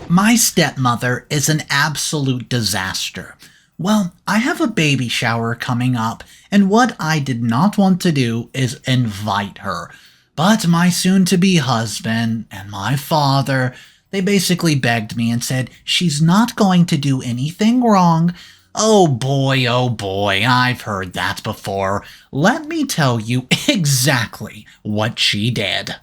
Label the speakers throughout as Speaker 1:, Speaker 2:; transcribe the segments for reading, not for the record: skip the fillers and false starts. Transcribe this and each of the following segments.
Speaker 1: My stepmother is an absolute disaster. Well, I have a baby shower coming up, and what I did not want to do is invite her. But my soon-to-be husband and my father, they basically begged me and said she's not going to do anything wrong. Oh boy, I've heard that before. Let me tell you exactly what she did.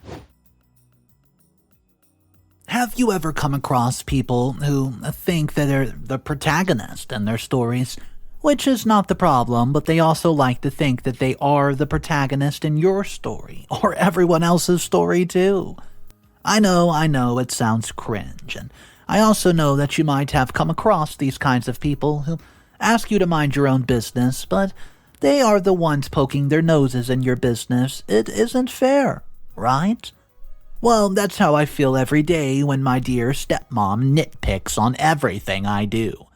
Speaker 1: Have you ever come across people who think that they're the protagonist in their stories? Which is not the problem, but they also like to think that they are the protagonist in your story, or everyone else's story too. I know, it sounds cringe, and I also know that you might have come across these kinds of people who ask you to mind your own business, but they are the ones poking their noses in your business. It isn't fair, right? Well, that's how I feel every day when my dear stepmom nitpicks on everything I do.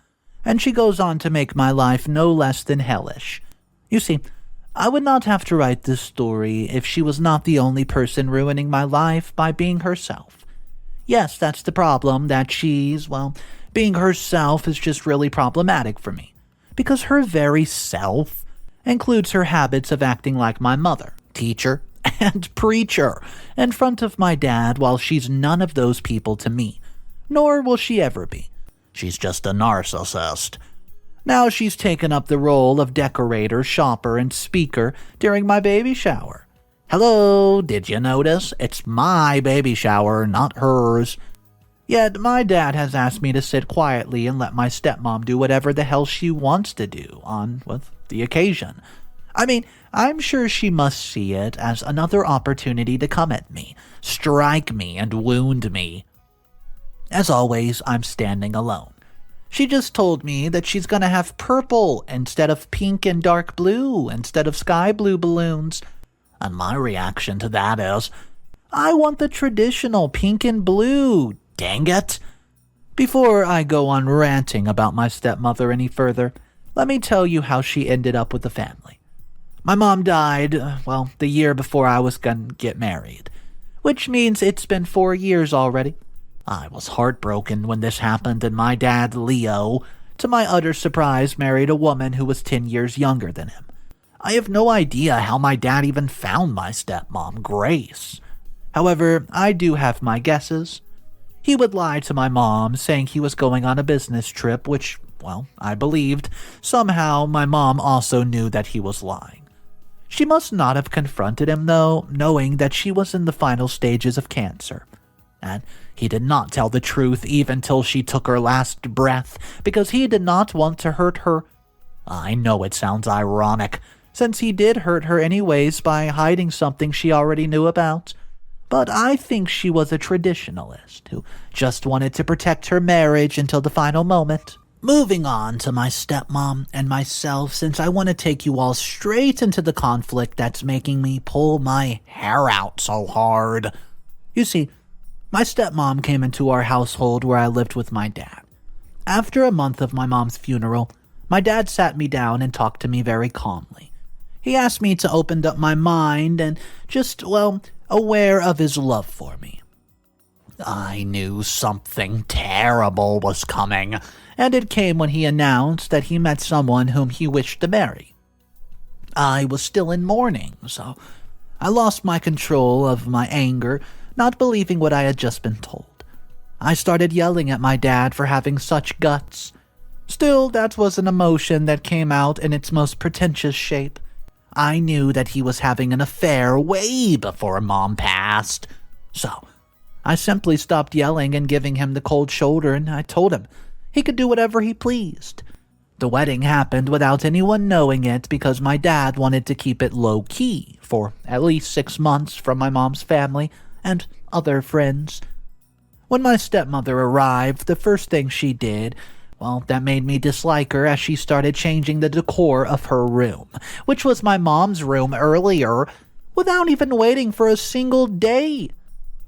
Speaker 1: And she goes on to make my life no less than hellish. You see, I would not have to write this story if she was not the only person ruining my life by being herself. Yes, that's the problem, that being herself is just really problematic for me. Because her very self includes her habits of acting like my mother, teacher, and preacher in front of my dad, while she's none of those people to me, nor will she ever be. She's just a narcissist. Now she's taken up the role of decorator, shopper, and speaker during my baby shower. Hello, did you notice? It's my baby shower, not hers. Yet my dad has asked me to sit quietly and let my stepmom do whatever the hell she wants to do on with the occasion. I mean, I'm sure she must see it as another opportunity to come at me, strike me, and wound me. As always, I'm standing alone. She just told me that she's gonna have purple instead of pink and dark blue instead of sky blue balloons. And my reaction to that is, I want the traditional pink and blue, dang it. Before I go on ranting about my stepmother any further, let me tell you how she ended up with the family. My mom died, the year before I was gonna get married, which means it's been 4 years already. I was heartbroken when this happened, and my dad, Leo, to my utter surprise, married a woman who was 10 years younger than him. I have no idea how my dad even found my stepmom, Grace. However, I do have my guesses. He would lie to my mom, saying he was going on a business trip, which, I believed. Somehow, my mom also knew that he was lying. She must not have confronted him, though, knowing that she was in the final stages of cancer. And he did not tell the truth even till she took her last breath, because he did not want to hurt her. I know it sounds ironic, since he did hurt her anyways by hiding something she already knew about. But I think she was a traditionalist who just wanted to protect her marriage until the final moment. Moving on to my stepmom and myself, since I want to take you all straight into the conflict that's making me pull my hair out so hard. You see, my stepmom came into our household where I lived with my dad. After a month of my mom's funeral, my dad sat me down and talked to me very calmly. He asked me to open up my mind and just, aware of his love for me. I knew something terrible was coming, and it came when he announced that he met someone whom he wished to marry. I was still in mourning, so I lost my control of my anger, not believing what I had just been told. I started yelling at my dad for having such guts. Still, that was an emotion that came out in its most pretentious shape. I knew that he was having an affair way before Mom passed. So, I simply stopped yelling and giving him the cold shoulder, and I told him he could do whatever he pleased. The wedding happened without anyone knowing it because my dad wanted to keep it low-key for at least 6 months from my mom's family and other friends. When my stepmother arrived, the first thing she did, that made me dislike her, as she started changing the decor of her room, which was my mom's room earlier, without even waiting for a single day.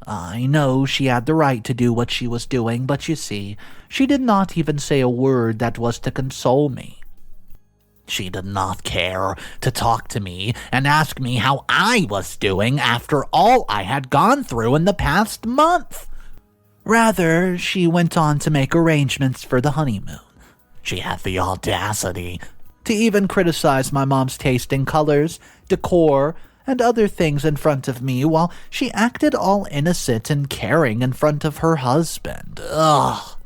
Speaker 1: I know she had the right to do what she was doing, but you see, she did not even say a word that was to console me. She did not care to talk to me and ask me how I was doing after all I had gone through in the past month. Rather, she went on to make arrangements for the honeymoon. She had the audacity to even criticize my mom's taste in colors, decor, and other things in front of me while she acted all innocent and caring in front of her husband. Ugh.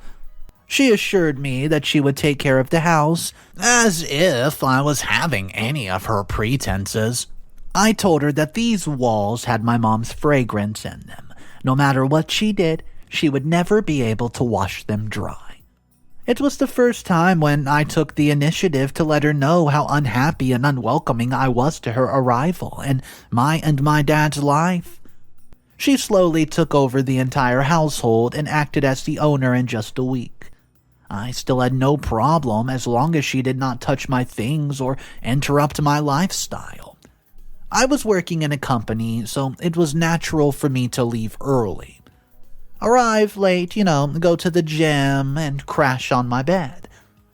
Speaker 1: She assured me that she would take care of the house, as if I was having any of her pretenses. I told her that these walls had my mom's fragrance in them. No matter what she did, she would never be able to wash them dry. It was the first time when I took the initiative to let her know how unhappy and unwelcoming I was to her arrival in my and my dad's life. She slowly took over the entire household and acted as the owner in just a week. I still had no problem as long as she did not touch my things or interrupt my lifestyle. I was working in a company, so it was natural for me to leave early. Arrive late, go to the gym and crash on my bed.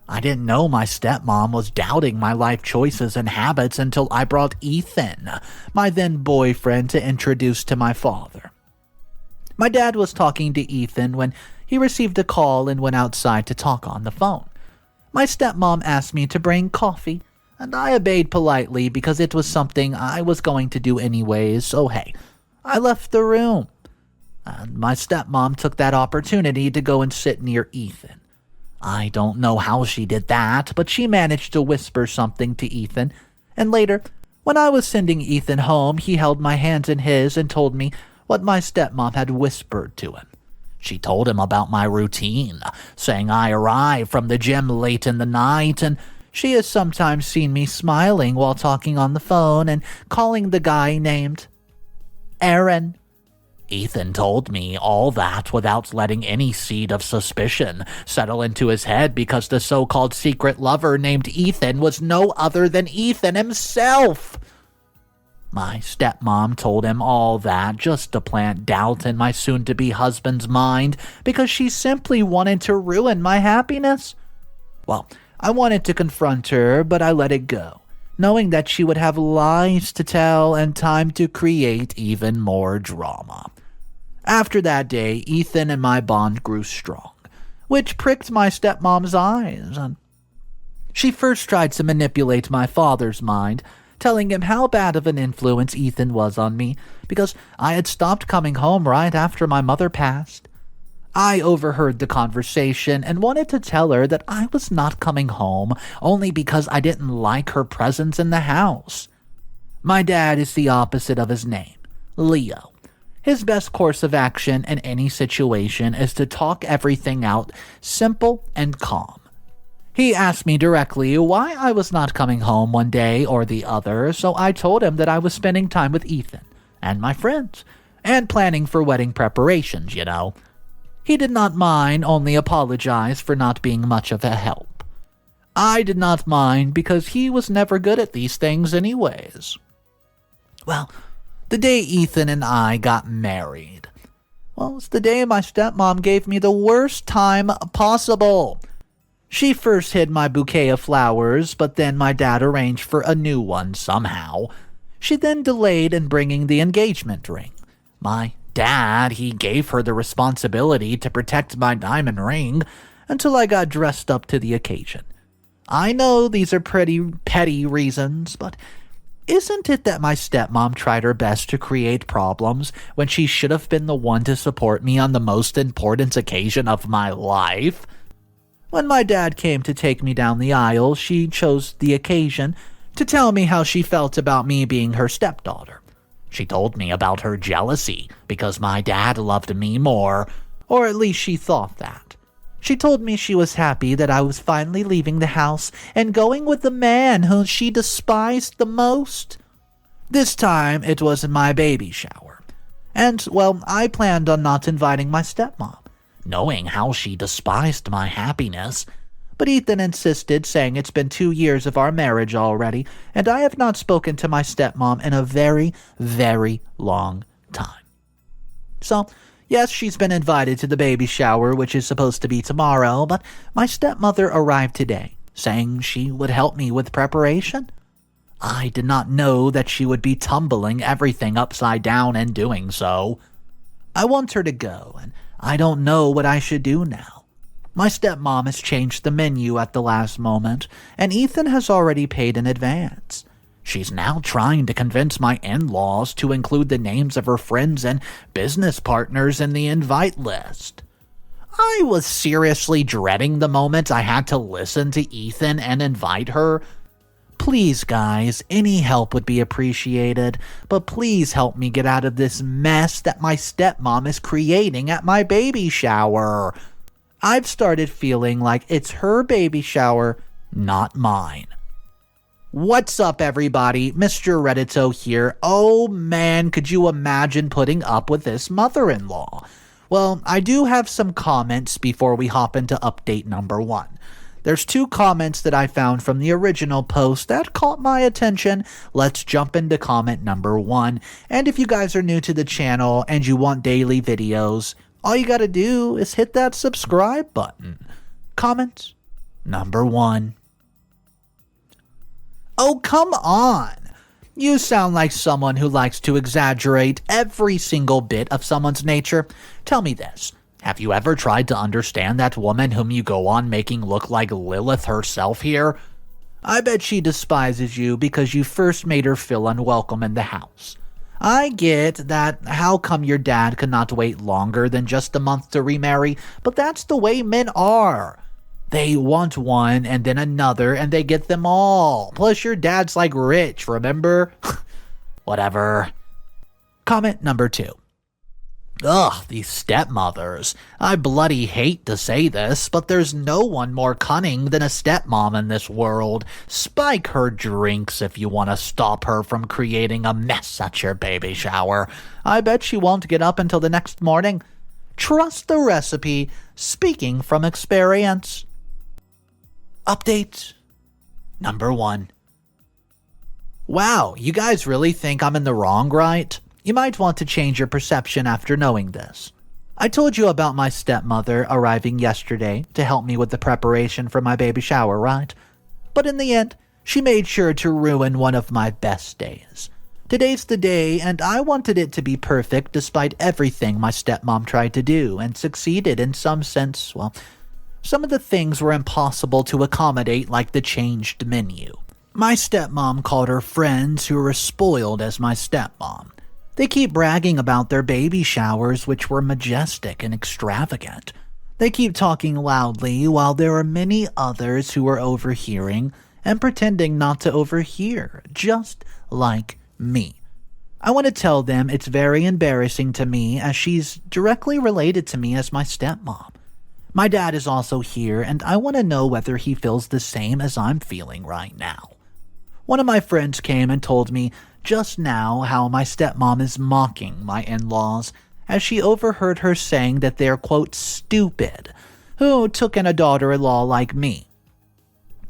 Speaker 1: I didn't know my stepmom was doubting my life choices and habits until I brought Ethan, my then boyfriend, to introduce to my father. My dad was talking to Ethan when he received a call and went outside to talk on the phone. My stepmom asked me to bring coffee, and I obeyed politely because it was something I was going to do anyways, so hey, I left the room. And my stepmom took that opportunity to go and sit near Ethan. I don't know how she did that, but she managed to whisper something to Ethan, and later, when I was sending Ethan home, he held my hands in his and told me what my stepmom had whispered to him. She told him about my routine, saying I arrive from the gym late in the night, and she has sometimes seen me smiling while talking on the phone and calling the guy named Aaron. Ethan told me all that without letting any seed of suspicion settle into his head because the so-called secret lover named Ethan was no other than Ethan himself. My stepmom told him all that just to plant doubt in my soon-to-be husband's mind because she simply wanted to ruin my happiness. Well, I wanted to confront her, but I let it go, knowing that she would have lies to tell and time to create even more drama. After that day, Ethan and my bond grew strong, which pricked my stepmom's eyes. She first tried to manipulate my father's mind, telling him how bad of an influence Ethan was on me because I had stopped coming home right after my mother passed. I overheard the conversation and wanted to tell her that I was not coming home only because I didn't like her presence in the house. My dad is the opposite of his name, Leo. His best course of action in any situation is to talk everything out simple and calm. He asked me directly why I was not coming home one day or the other, so I told him that I was spending time with Ethan and my friends, and planning for wedding preparations, He did not mind, only apologized for not being much of a help. I did not mind because he was never good at these things anyways. Well, the day Ethan and I got married, it's the day my stepmom gave me the worst time possible. She first hid my bouquet of flowers, but then my dad arranged for a new one somehow. She then delayed in bringing the engagement ring. My dad, he gave her the responsibility to protect my diamond ring until I got dressed up to the occasion. I know these are pretty petty reasons, but isn't it that my stepmom tried her best to create problems when she should have been the one to support me on the most important occasion of my life? When my dad came to take me down the aisle, she chose the occasion to tell me how she felt about me being her stepdaughter. She told me about her jealousy because my dad loved me more, or at least she thought that. She told me she was happy that I was finally leaving the house and going with the man whom she despised the most. This time, it was in my baby shower. And, I planned on not inviting my stepmom, knowing how she despised my happiness. But Ethan insisted, saying it's been 2 years of our marriage already, and I have not spoken to my stepmom in a very, very long time. So, yes, she's been invited to the baby shower, which is supposed to be tomorrow, but my stepmother arrived today, saying she would help me with preparation. I did not know that she would be tumbling everything upside down in doing so. I want her to go, and I don't know what I should do now. My stepmom has changed the menu at the last moment, and Ethan has already paid in advance. She's now trying to convince my in-laws to include the names of her friends and business partners in the invite list. I was seriously dreading the moment I had to listen to Ethan and invite her. Please, guys, any help would be appreciated, but please help me get out of this mess that my stepmom is creating at my baby shower. I've started feeling like it's her baby shower, not mine. What's up, everybody? Mr. Reddito here. Oh man, could you imagine putting up with this mother-in-law? Well, I do have some comments before we hop into update number 1. There's 2 comments that I found from the original post that caught my attention. Let's jump into comment number 1. And if you guys are new to the channel and you want daily videos, all you gotta do is hit that subscribe button. Comment number 1. Oh, come on! You sound like someone who likes to exaggerate every single bit of someone's nature. Tell me this. Have you ever tried to understand that woman whom you go on making look like Lilith herself here? I bet she despises you because you first made her feel unwelcome in the house. I get that how come your dad could not wait longer than just a month to remarry, but that's the way men are. They want one and then another and they get them all. Plus your dad's like rich, remember? Whatever. Comment number 2. Ugh, these stepmothers. I bloody hate to say this, but there's no one more cunning than a stepmom in this world. Spike her drinks if you want to stop her from creating a mess at your baby shower. I bet she won't get up until the next morning. Trust the recipe, speaking from experience. Update number 1. Wow, you guys really think I'm in the wrong, right? You might want to change your perception after knowing this. I told you about my stepmother arriving yesterday to help me with the preparation for my baby shower, right? But in the end, she made sure to ruin one of my best days. Today's the day, and I wanted it to be perfect despite everything my stepmom tried to do, and succeeded in some sense. Well, some of the things were impossible to accommodate, like the changed menu. My stepmom called her friends who were spoiled as my stepmom. They keep bragging about their baby showers, which were majestic and extravagant. They keep talking loudly while there are many others who are overhearing and pretending not to overhear, just like me. I want to tell them it's very embarrassing to me as she's directly related to me as my stepmom. My dad is also here, and I want to know whether he feels the same as I'm feeling right now. One of my friends came and told me just now how my stepmom is mocking my in-laws, as she overheard her saying that they're, quote, stupid, who took in a daughter-in-law like me.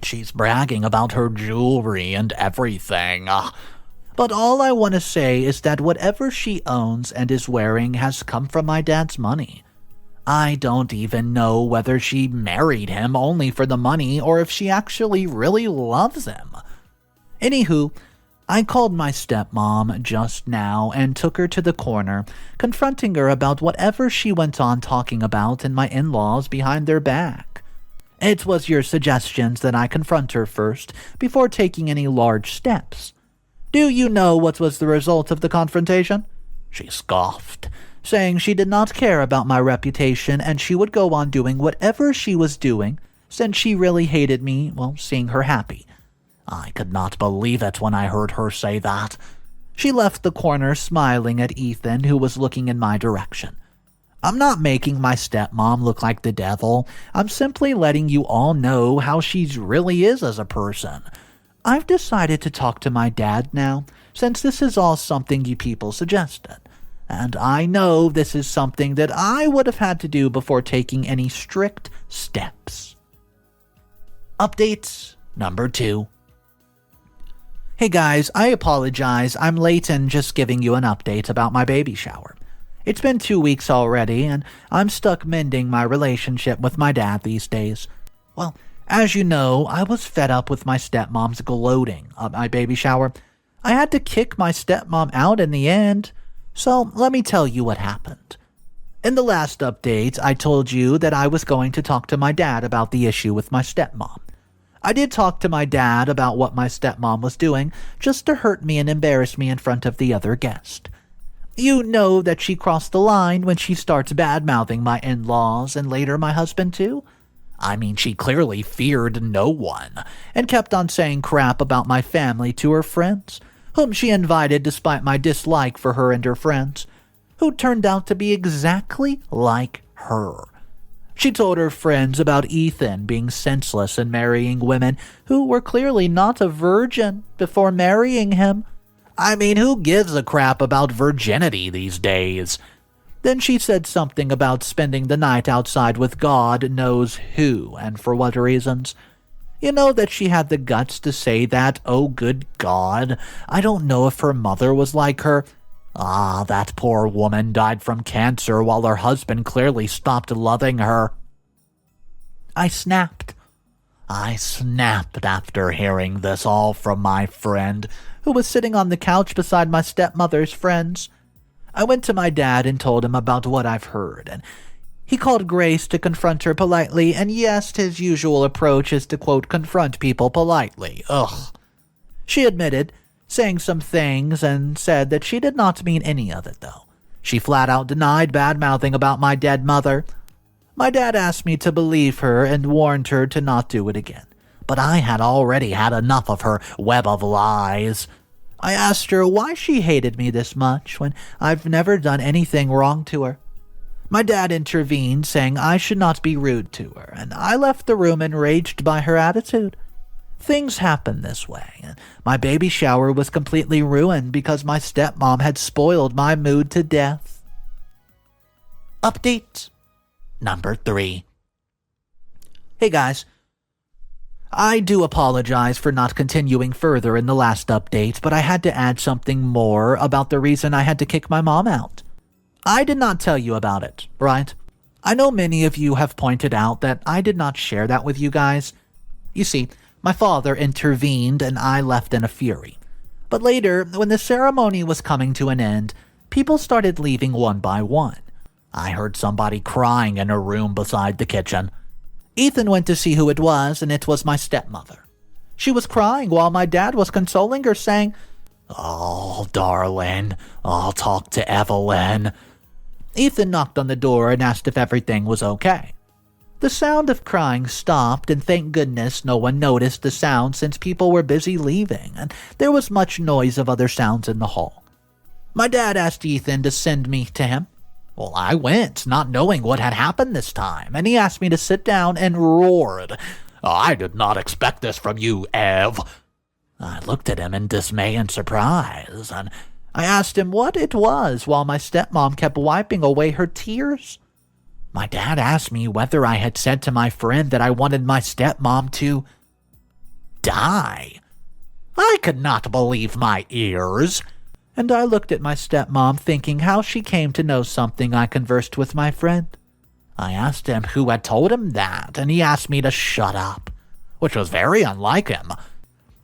Speaker 1: She's bragging about her jewelry and everything. But all I want to say is that whatever she owns and is wearing has come from my dad's money. I don't even know whether she married him only for the money or if she actually really loves him. Anywho, I called my stepmom just now and took her to the corner, confronting her about whatever she went on talking about in my in-laws behind their back. It was your suggestions that I confront her first, before taking any large steps. Do you know what was the result of the confrontation? She scoffed, saying she did not care about my reputation and she would go on doing whatever she was doing, since she really hated me, well, seeing her happy. I could not believe it when I heard her say that. She left the corner smiling at Ethan, who was looking in my direction. I'm not making my stepmom look like the devil. I'm simply letting you all know how she really is as a person. I've decided to talk to my dad now, since this is all something you people suggested. And I know this is something that I would have had to do before taking any strict steps. Update number 2. Hey guys, I apologize. I'm late and just giving you an update about my baby shower. It's been 2 weeks already, and I'm stuck mending my relationship with my dad these days. Well, as you know, I was fed up with my stepmom's gloating at my baby shower. I had to kick my stepmom out in the end. So let me tell you what happened. In the last update, I told you that I was going to talk to my dad about the issue with my stepmom. I did talk to my dad about what my stepmom was doing, just to hurt me and embarrass me in front of the other guest. You know that she crossed the line when she starts bad-mouthing my in-laws and later my husband too. I mean, she clearly feared no one, and kept on saying crap about my family to her friends, whom she invited despite my dislike for her and her friends, who turned out to be exactly like her. She told her friends about Ethan being senseless and marrying women who were clearly not a virgin before marrying him. I mean, who gives a crap about virginity these days? Then she said something about spending the night outside with God knows who and for what reasons. You know that she had the guts to say that, oh good God, I don't know if her mother was like her. That poor woman died from cancer while her husband clearly stopped loving her. I snapped. After hearing this all from my friend, who was sitting on the couch beside my stepmother's friends. I went to my dad and told him about what I've heard, and he called Grace to confront her politely, and yes, his usual approach is to, quote, confront people politely. Ugh. She admitted, saying some things, and said that she did not mean any of it, though. She flat out denied bad-mouthing about my dead mother. My dad asked me to believe her and warned her to not do it again, but I had already had enough of her web of lies. I asked her why she hated me this much when I've never done anything wrong to her. My dad intervened, saying I should not be rude to her, and I left the room enraged by her attitude. Things happened this way, and my baby shower was completely ruined because my stepmom had spoiled my mood to death. Update number 3. Hey guys, I do apologize for not continuing further in the last update, but I had to add something more about the reason I had to kick my mom out. I did not tell you about it, right? I know many of you have pointed out that I did not share that with you guys. You see, my father intervened and I left in a fury. But later, when the ceremony was coming to an end, people started leaving one by one. I heard somebody crying in a room beside the kitchen. Ethan went to see who it was, and it was my stepmother. She was crying while my dad was consoling her, saying, "Oh, darling, I'll talk to Evelyn." Ethan knocked on the door and asked if everything was okay. The sound of crying stopped, and thank goodness no one noticed the sound since people were busy leaving, and there was much noise of other sounds in the hall. My dad asked Ethan to send me to him. Well, I went, not knowing what had happened this time, and he asked me to sit down and roared, "I did not expect this from you, Ev." I looked at him in dismay and surprise, and I asked him what it was while my stepmom kept wiping away her tears. My dad asked me whether I had said to my friend that I wanted my stepmom to die. I could not believe my ears, and I looked at my stepmom thinking how she came to know something I conversed with my friend. I asked him who had told him that, and he asked me to shut up, which was very unlike him.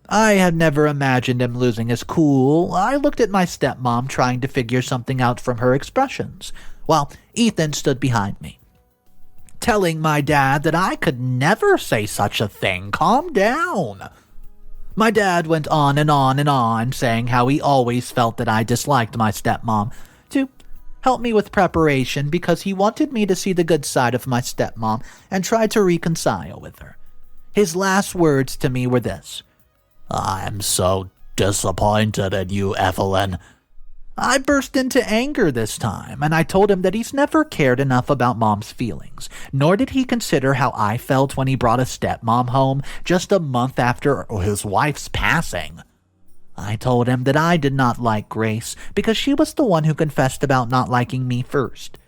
Speaker 1: I had never imagined him losing his cool. I looked at my stepmom trying to figure something out from her expressions, while Ethan stood behind me, telling my dad that I could never say such a thing. Calm down. My dad went on and on and on, saying how he always felt that I disliked my stepmom, to help me with preparation because he wanted me to see the good side of my stepmom and try to reconcile with her. His last words to me were this: "I'm so disappointed in you, Evelyn." I burst into anger this time, and I told him that he's never cared enough about Mom's feelings, nor did he consider how I felt when he brought a stepmom home just a month after his wife's passing. I told him that I did not like Grace because she was the one who confessed about not liking me first.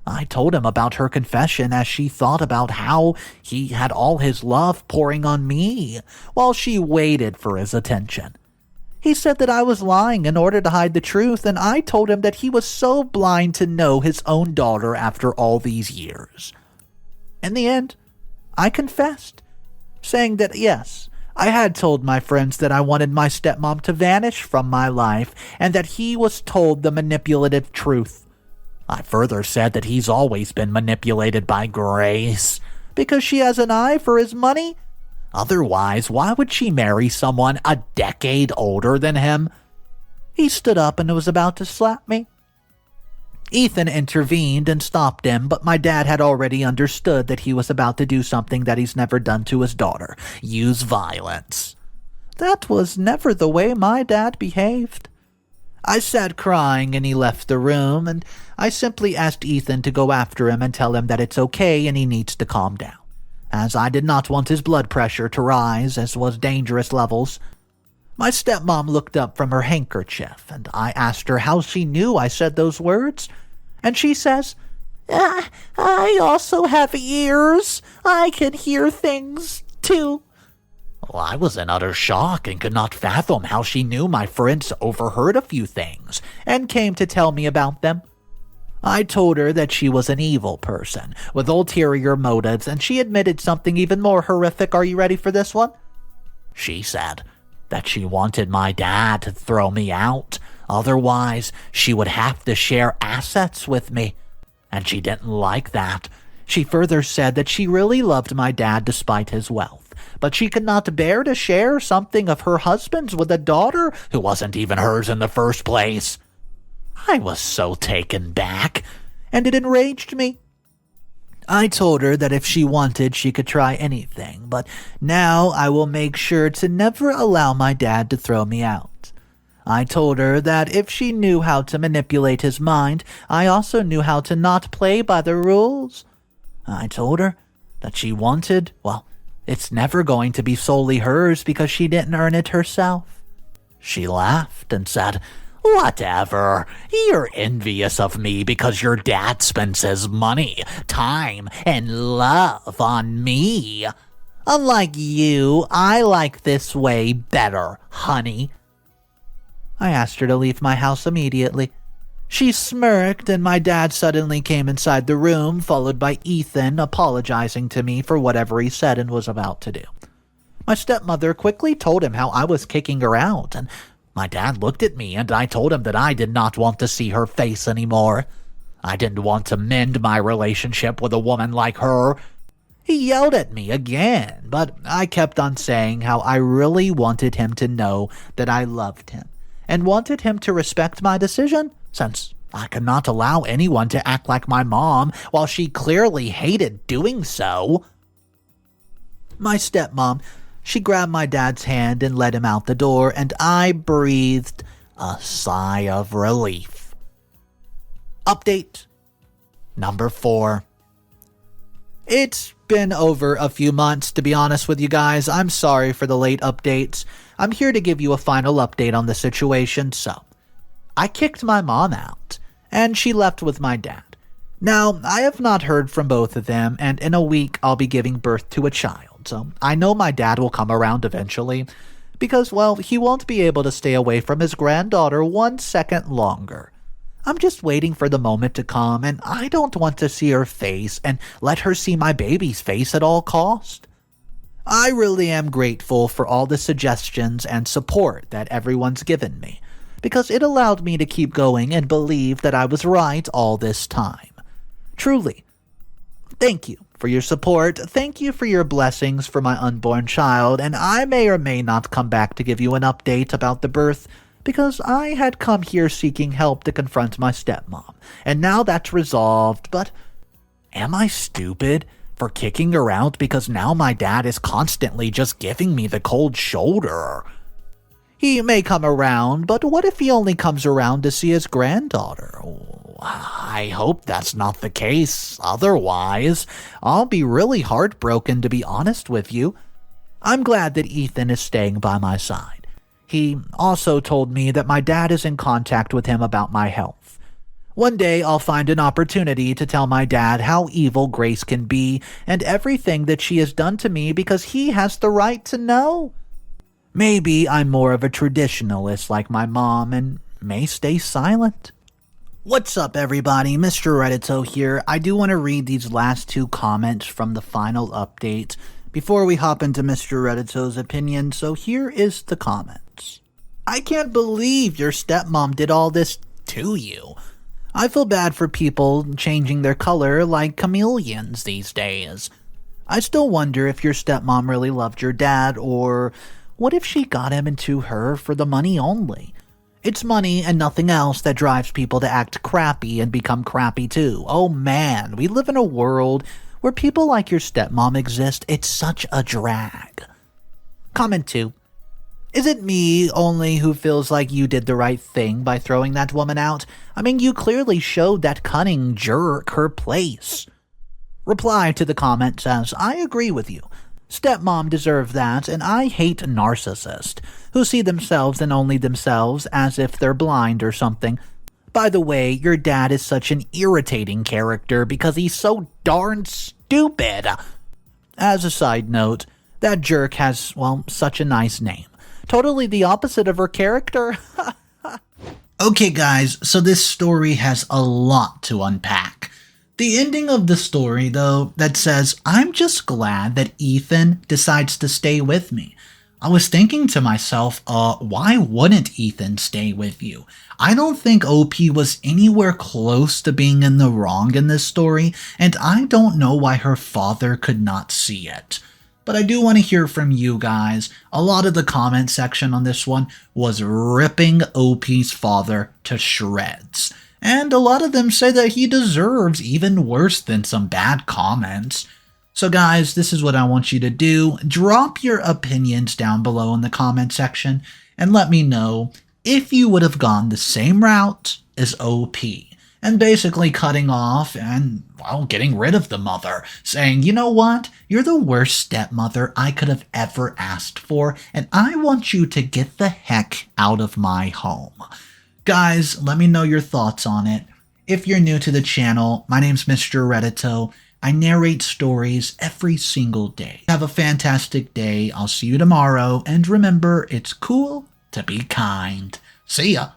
Speaker 1: I told him about her confession as she thought about how he had all his love pouring on me while she waited for his attention. He said that I was lying in order to hide the truth, and I told him that he was so blind to know his own daughter after all these years. In the end, I confessed, saying that yes, I had told my friends that I wanted my stepmom to vanish from my life and that he was told the manipulative truth. I further said that he's always been manipulated by Grace because she has an eye for his money. Otherwise, why would she marry someone a decade older than him? He stood up and was about to slap me. Ethan intervened and stopped him, but my dad had already understood that he was about to do something that he's never done to his daughter, use violence. That was never the way my dad behaved. I sat crying and he left the room, and I simply asked Ethan to go after him and tell him that it's okay and he needs to calm down, as I did not want his blood pressure to rise, as was dangerous levels. My stepmom looked up from her handkerchief, and I asked her how she knew I said those words, and she says, I also have ears. I can hear things, too. Well, I was in utter shock and could not fathom how she knew my friends overheard a few things and came to tell me about them. I told her that she was an evil person with ulterior motives, and she admitted something even more horrific. Are you ready for this one? She said that she wanted my dad to throw me out. Otherwise, she would have to share assets with me, and she didn't like that. She further said that she really loved my dad despite his wealth, but she could not bear to share something of her husband's with a daughter who wasn't even hers in the first place. I was so taken back, and it enraged me. I told her that if she wanted, she could try anything, but now I will make sure to never allow my dad to throw me out. I told her that if she knew how to manipulate his mind, I also knew how to not play by the rules. I told her that she wanted, well, it's never going to be solely hers because she didn't earn it herself. She laughed and said, "Whatever, you're envious of me because your dad spends his money, time, and love on me. Unlike you, I like this way better, honey." I asked her to leave my house immediately. She smirked, and my dad suddenly came inside the room, followed by Ethan apologizing to me for whatever he said and was about to do. My stepmother quickly told him how I was kicking her out, and my dad looked at me and I told him that I did not want to see her face anymore. I didn't want to mend my relationship with a woman like her. He yelled at me again, but I kept on saying how I really wanted him to know that I loved him and wanted him to respect my decision, since I could not allow anyone to act like my mom while she clearly hated doing so. My stepmom, she grabbed my dad's hand and led him out the door, and I breathed a sigh of relief. Update number 4. It's been over a few months, to be honest with you guys. I'm sorry for the late updates. I'm here to give you a final update on the situation. So, I kicked my mom out, and she left with my dad. Now, I have not heard from both of them, and in a week I'll be giving birth to a child. So, I know my dad will come around eventually, because, well, he won't be able to stay away from his granddaughter 1 second longer. I'm just waiting for the moment to come, and I don't want to see her face and let her see my baby's face at all cost. I really am grateful for all the suggestions and support that everyone's given me, because it allowed me to keep going and believe that I was right all this time. Truly, thank you for your support. Thank you for your blessings for my unborn child, and I may or may not come back to give you an update about the birth, because I had come here seeking help to confront my stepmom, and now that's resolved. But am I stupid for kicking her out because now my dad is constantly just giving me the cold shoulder? He may come around, but what if he only comes around to see his granddaughter? I hope that's not the case. Otherwise, I'll be really heartbroken, to be honest with you. I'm glad that Ethan is staying by my side. He also told me that my dad is in contact with him about my health. One day I'll find an opportunity to tell my dad how evil Grace can be and everything that she has done to me, because he has the right to know. Maybe I'm more of a traditionalist like my mom and may stay silent. What's up, everybody? Mr. Reddito here. I do want to read these last 2 comments from the final update before we hop into Mr. Reddito's opinion, so here is the comments. "I can't believe your stepmom did all this to you. I feel bad for people changing their color like chameleons these days. I still wonder if your stepmom really loved your dad, or what if she got him into her for the money only? It's money and nothing else that drives people to act crappy and become crappy too. Oh man, we live in a world where people like your stepmom exist. It's such a drag. Comment 2. Is it me only who feels like you did the right thing by throwing that woman out? I mean, you clearly showed that cunning jerk her place. Reply to the comment says, I agree with you. Stepmom deserved that, and I hate narcissists who see themselves and only themselves as if they're blind or something. By the way, your dad is such an irritating character because he's so darn stupid. As a side note, that jerk has, well, such a nice name. Totally the opposite of her character. Okay guys, so this story has a lot to unpack. The ending of the story, though, that says, I'm just glad that Ethan decides to stay with me. I was thinking to myself, why wouldn't Ethan stay with you? I don't think OP was anywhere close to being in the wrong in this story, and I don't know why her father could not see it. But I do want to hear from you guys. A lot of the comment section on this one was ripping OP's father to shreds. And a lot of them say that he deserves even worse than some bad comments. So guys, this is what I want you to do. Drop your opinions down below in the comment section and let me know if you would have gone the same route as OP. And basically cutting off and, well, getting rid of the mother, saying, you know what, you're the worst stepmother I could have ever asked for, and I want you to get the heck out of my home. Guys, let me know your thoughts on it. If you're new to the channel, my name's Mr. Reddito. I narrate stories every single day. Have a fantastic day. I'll see you tomorrow, and remember, it's cool to be kind. See ya.